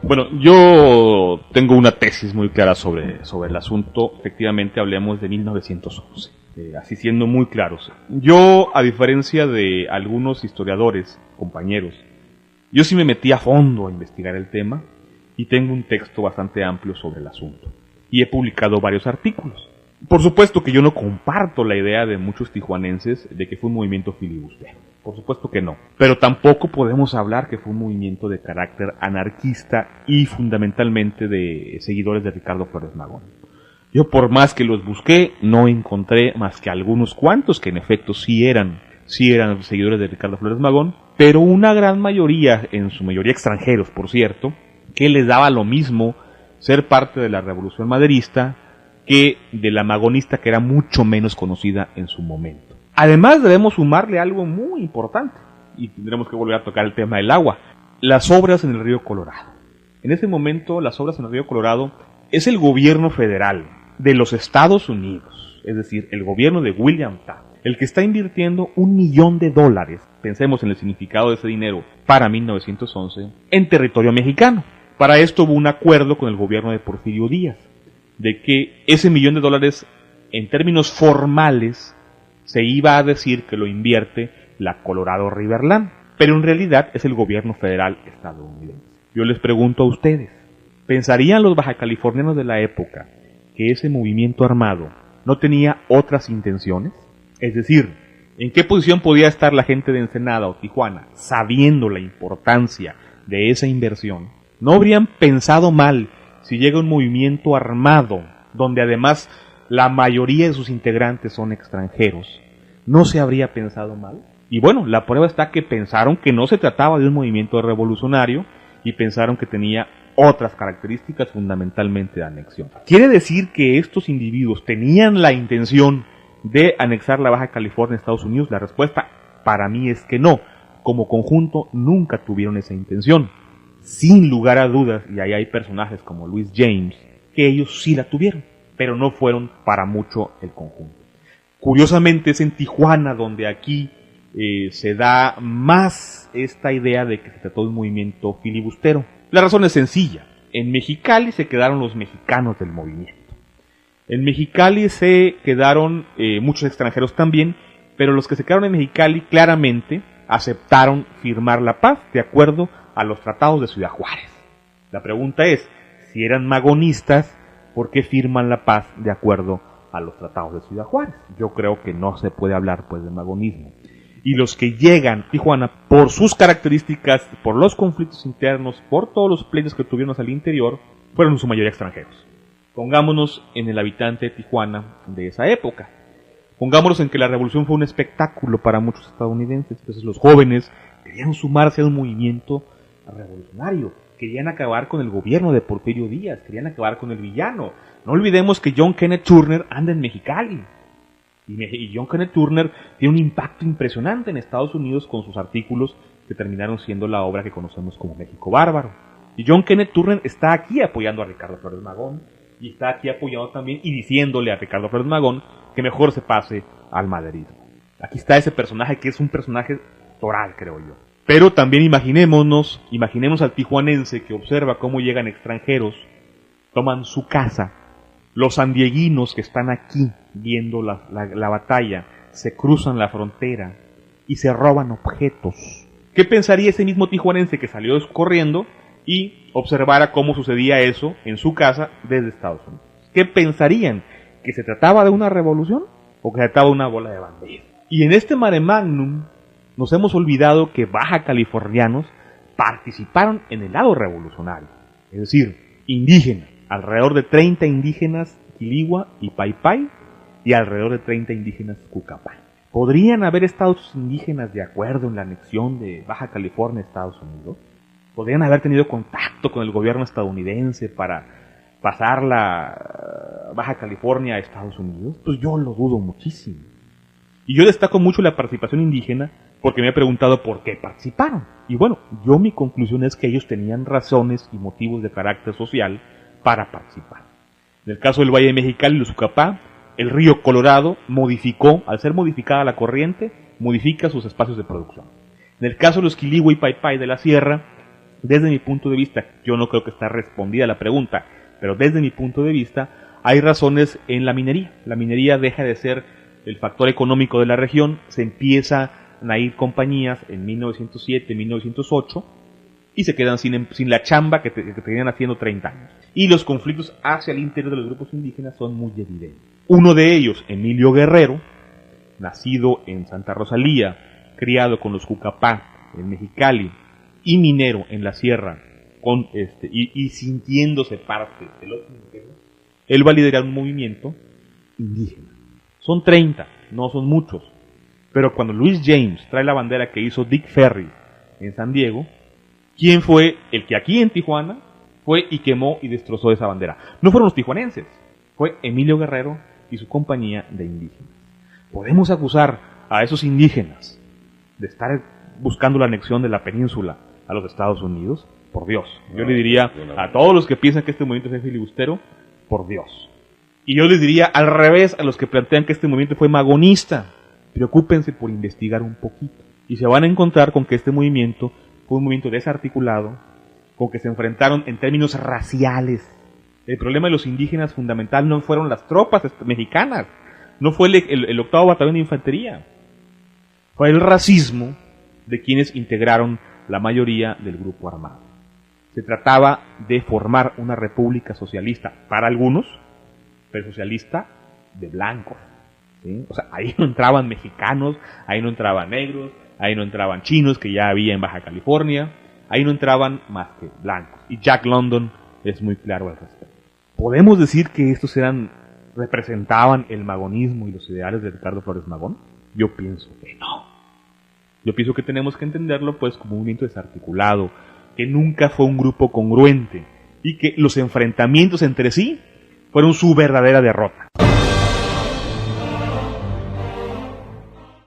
Bueno, yo tengo una tesis muy clara sobre el asunto. Efectivamente, hablemos de 1911. Así siendo muy claros. Yo, a diferencia de algunos historiadores, compañeros, yo sí me metí a fondo a investigar el tema y tengo un texto bastante amplio sobre el asunto. Y he publicado varios artículos. Por supuesto que yo no comparto la idea de muchos tijuanenses de que fue un movimiento filibustero. Por supuesto que no. Pero tampoco podemos hablar que fue un movimiento de carácter anarquista y fundamentalmente de seguidores de Ricardo Flores Magón. Yo, por más que los busqué, no encontré más que algunos cuantos que en efecto sí eran seguidores de Ricardo Flores Magón, pero una gran mayoría, en su mayoría extranjeros por cierto, que les daba lo mismo ser parte de la revolución maderista que de la magonista, que era mucho menos conocida en su momento. Además debemos sumarle algo muy importante, y tendremos que volver a tocar el tema del agua: las obras en el río Colorado. En ese momento las obras en el río Colorado es el gobierno federal de los Estados Unidos, es decir, el gobierno de William Taft, el que está invirtiendo $1 millón, pensemos en el significado de ese dinero para 1911, en territorio mexicano. Para esto hubo un acuerdo con el gobierno de Porfirio Díaz, de que ese $1 millón, en términos formales, se iba a decir que lo invierte la Colorado Riverland, pero en realidad es el gobierno federal estadounidense. Yo les pregunto a ustedes, ¿pensarían los bajacalifornianos de la época que ese movimiento armado no tenía otras intenciones? Es decir, ¿en qué posición podía estar la gente de Ensenada o Tijuana sabiendo la importancia de esa inversión? ¿No habrían pensado mal si llega un movimiento armado donde además la mayoría de sus integrantes son extranjeros? ¿No se habría pensado mal? Y bueno, la prueba está que pensaron que no se trataba de un movimiento revolucionario y pensaron que tenía otras características, fundamentalmente de anexión. ¿Quiere decir que estos individuos tenían la intención de anexar la Baja California a Estados Unidos? La respuesta para mí es que no. Como conjunto nunca tuvieron esa intención. Sin lugar a dudas, y ahí hay personajes como Louis James, que ellos sí la tuvieron, pero no fueron para mucho el conjunto. Curiosamente es en Tijuana donde aquí se da más esta idea de que se trató de un movimiento filibustero. La razón es sencilla: en Mexicali se quedaron los mexicanos del movimiento. En Mexicali se quedaron muchos extranjeros también, pero los que se quedaron en Mexicali claramente aceptaron firmar la paz de acuerdo a los tratados de Ciudad Juárez. La pregunta es, si eran magonistas, ¿por qué firman la paz de acuerdo a los tratados de Ciudad Juárez? Yo creo que no se puede hablar pues de magonismo. Y los que llegan a Tijuana, por sus características, por los conflictos internos, por todos los pleitos que tuvieron al interior, fueron en su mayoría extranjeros. Pongámonos en el habitante de Tijuana de esa época. Pongámonos en que la revolución fue un espectáculo para muchos estadounidenses. Entonces los jóvenes querían sumarse a un movimiento revolucionario. Querían acabar con el gobierno de Porfirio Díaz. Querían acabar con el villano. No olvidemos que John Kenneth Turner anda en Mexicali. Y John Kenneth Turner tiene un impacto impresionante en Estados Unidos con sus artículos que terminaron siendo la obra que conocemos como México Bárbaro. Y John Kenneth Turner está aquí apoyando a Ricardo Flores Magón, y está aquí apoyando también y diciéndole a Ricardo Flores Magón que mejor se pase al maderismo. Aquí está ese personaje que es un personaje toral, creo yo. Pero también imaginemos al tijuanense que observa cómo llegan extranjeros, toman su casa. Los sandieguinos que están aquí viendo la batalla se cruzan la frontera y se roban objetos. ¿Qué pensaría ese mismo tijuanense que salió corriendo y observara cómo sucedía eso en su casa desde Estados Unidos? ¿Qué pensarían? ¿Que se trataba de una revolución o que se trataba de una bola de bandidos? Y en este mare magnum nos hemos olvidado que baja californianos participaron en el lado revolucionario, es decir, indígenas. Alrededor de 30 indígenas Quiligua y Paypay y alrededor de 30 indígenas Cucapá. ¿Podrían haber estado sus indígenas de acuerdo en la anexión de Baja California a Estados Unidos? ¿Podrían haber tenido contacto con el gobierno estadounidense para pasar la Baja California a Estados Unidos? Pues yo lo dudo muchísimo. Y yo destaco mucho la participación indígena porque me he preguntado por qué participaron. Y bueno, mi conclusión es que ellos tenían razones y motivos de carácter social para participar. En el caso del Valle de Mexicali y los Ucapá, el río Colorado al ser modificada la corriente, modifica sus espacios de producción. En el caso de los Quiligua y Paypay de la Sierra, Desde mi punto de vista, yo no creo que está respondida la pregunta, pero desde mi punto de vista, hay razones en la minería. La minería deja de ser el factor económico de la región, se empiezan a ir compañías en 1907, 1908, y se quedan sin la chamba que tenían haciendo 30 años. Y los conflictos hacia el interior de los grupos indígenas son muy evidentes. Uno de ellos, Emilio Guerrero, nacido en Santa Rosalía, criado con los Jucapá en Mexicali y minero en la sierra, y sintiéndose parte de los indígenas, él va a liderar un movimiento indígena. Son 30, no son muchos. Pero cuando Louis James trae la bandera que hizo Dick Ferry en San Diego, ¿quién fue el que aquí en Tijuana fue y quemó y destrozó esa bandera? No fueron los tijuanenses, fue Emilio Guerrero y su compañía de indígenas. ¿Podemos acusar a esos indígenas de estar buscando la anexión de la península a los Estados Unidos? Por Dios. Yo le diría a todos los que piensan que este movimiento es filibustero, por Dios. Y yo les diría al revés a los que plantean que este movimiento fue magonista. Preocúpense por investigar un poquito. Y se van a encontrar con que este movimiento fue un movimiento desarticulado, con que se enfrentaron en términos raciales. El problema de los indígenas fundamental no fueron las tropas mexicanas, no fue el 8º Batallón de Infantería, fue el racismo de quienes integraron la mayoría del grupo armado. Se trataba de formar una república socialista para algunos, pero socialista de blancos. ¿Sí? O sea, ahí no entraban mexicanos, ahí no entraban negros, ahí no entraban chinos, que ya había en Baja California, ahí no entraban más que blancos. Y Jack London es muy claro al respecto. ¿Podemos decir que estos representaban el magonismo y los ideales de Ricardo Flores Magón? Yo pienso que no. Yo pienso que tenemos que entenderlo pues como un movimiento desarticulado, que nunca fue un grupo congruente y que los enfrentamientos entre sí fueron su verdadera derrota.